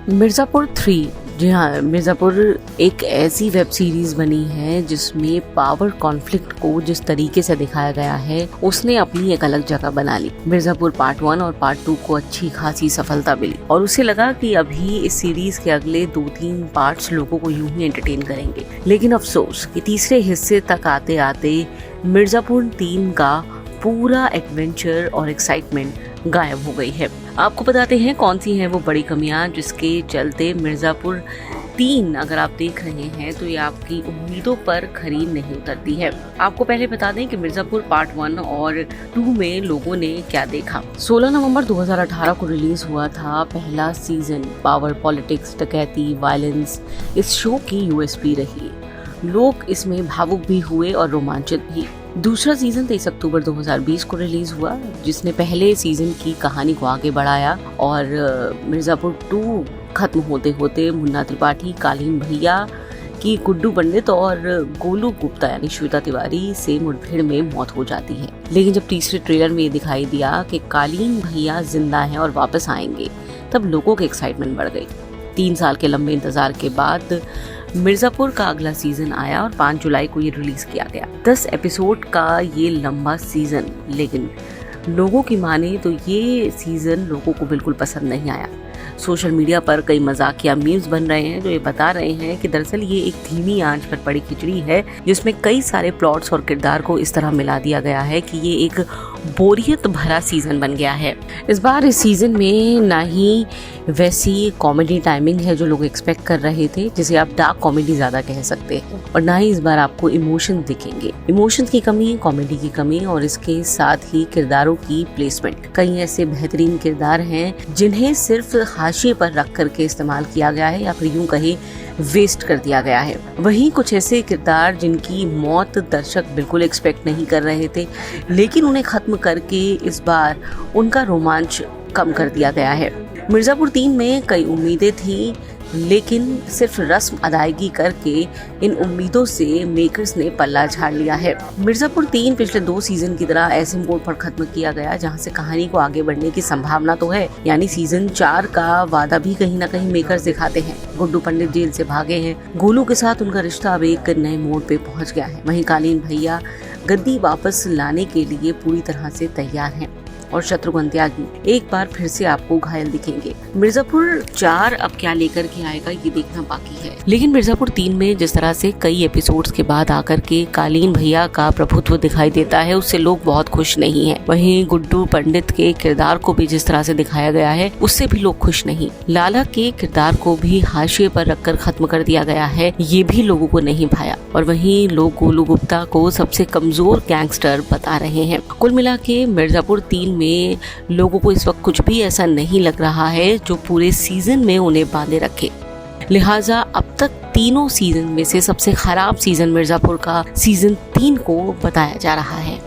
मिर्ज़ापुर 3। जी हाँ, मिर्ज़ापुर एक ऐसी वेब सीरीज बनी है जिसमें पावर कॉन्फ्लिक्ट को जिस तरीके से दिखाया गया है उसने अपनी एक अलग जगह बना ली। मिर्ज़ापुर पार्ट 1 और पार्ट 2 को अच्छी खासी सफलता मिली और उसे लगा कि अभी इस सीरीज के अगले 2-3 पार्ट्स लोगों को यूं ही एंटरटेन करेंगे, लेकिन अफसोस कि तीसरे हिस्से तक आते आते मिर्ज़ापुर 3 का पूरा एडवेंचर और एक्साइटमेंट गायब हो गई है। आपको बताते हैं कौन सी हैं वो बड़ी कमियां जिसके चलते मिर्ज़ापुर 3 अगर आप देख रहे हैं तो ये आपकी उम्मीदों पर खरी नहीं उतरती है। आपको पहले बता दें कि मिर्ज़ापुर पार्ट 1 और 2 में लोगों ने क्या देखा। 16 नवंबर 2018 को रिलीज हुआ था पहला सीजन। पावर, पॉलिटिक्स, डकैती, वायलेंस इस शो की यूएसपी रही। लोग इसमें भावुक भी हुए और रोमांचित भी। दूसरा सीजन 23 अक्टूबर 2020 को रिलीज हुआ, जिसने पहले सीजन की कहानी को आगे बढ़ाया और मिर्ज़ापुर 2 खत्म होते होते मुन्ना त्रिपाठी, कालीन भैया की गुड्डू पंडित और गोलू गुप्ता यानी श्वेता तिवारी से मुठभेड़ में मौत हो जाती है। लेकिन जब तीसरे ट्रेलर में ये दिखाई दिया कि कालीन भैया जिंदा हैं और वापस आएंगे, तब लोगों की एक्साइटमेंट बढ़ गई। 3 साल के लंबे इंतजार के बाद मिर्ज़ापुर का अगला सीजन आया और 5 जुलाई को ये रिलीज किया गया। 10 एपिसोड का ये लंबा सीजन, लेकिन लोगों की माने तो ये सीजन लोगों को बिल्कुल पसंद नहीं आया। सोशल मीडिया पर कई मजाकिया मीम्स बन रहे हैं जो ये बता रहे हैं कि दरअसल ये एक धीमी आंच पर पड़ी खिचड़ी है जिसमें कई सारे प्लॉट्स और किरदार को इस तरह मिला दिया गया है कि ये एक बोरियत भरा सीजन बन गया है। इस बार इस सीजन में ना ही वैसी कॉमेडी टाइमिंग है जो लोग एक्सपेक्ट कर रहे थे, जिसे आप डार्क कॉमेडी ज्यादा कह सकते हैं, और ना ही इस बार आपको इमोशन दिखेंगे। इमोशंस की कमी, कॉमेडी की कमी और इसके साथ ही किरदारों की प्लेसमेंट। कई ऐसे बेहतरीन किरदार हैं जिन्हें सिर्फ हाशिए पर रख करके इस्तेमाल किया गया है या फिर यूं कहे वेस्ट कर दिया गया है। वहीं कुछ ऐसे किरदार जिनकी मौत दर्शक बिल्कुल एक्सपेक्ट नहीं कर रहे थे, लेकिन उन्हें खत्म करके इस बार उनका रोमांच कम कर दिया गया है। मिर्ज़ापुर 3 में कई उम्मीदें थी, लेकिन सिर्फ रस्म अदायगी करके इन उम्मीदों से मेकर्स ने पल्ला झाड़ लिया है। मिर्ज़ापुर 3 पिछले 2 सीजन की तरह ऐसे मोड पर खत्म किया गया जहां से कहानी को आगे बढ़ने की संभावना तो है, यानी सीजन 4 का वादा भी कहीं ना कहीं मेकर्स दिखाते हैं। गुड्डू पंडित जेल से भागे हैं, गोलू के साथ उनका रिश्ता अब एक नए मोड पे पहुंच गया है। वहीं कालीन भैया गद्दी वापस लाने के लिए पूरी तरह से तैयार हैं और शत्रुघ्न त्यागी एक बार फिर से आपको घायल दिखेंगे। मिर्ज़ापुर 4 अब क्या लेकर के आएगा ये देखना बाकी है। लेकिन मिर्ज़ापुर 3 में जिस तरह से कई एपिसोड्स के बाद आकर के कालीन भैया का प्रभुत्व दिखाई देता है, उससे लोग बहुत खुश नहीं हैं। वहीं गुड्डू पंडित के किरदार को भी जिस तरह से दिखाया गया है उससे भी लोग खुश नहीं। लाला के किरदार को भी हाशिए पर रखकर खत्म कर दिया गया है, ये भी लोगों को नहीं भाया। और वहीं लोग गोलू गुप्ता को सबसे कमजोर गैंगस्टर बता रहे हैं। कुल मिला के मिर्ज़ापुर 3 में लोगों को इस वक्त कुछ भी ऐसा नहीं लग रहा है जो पूरे सीजन में उन्हें बांधे रखे। लिहाजा अब तक तीनों सीजन में से सबसे खराब सीजन मिर्ज़ापुर का सीजन 3 को बताया जा रहा है।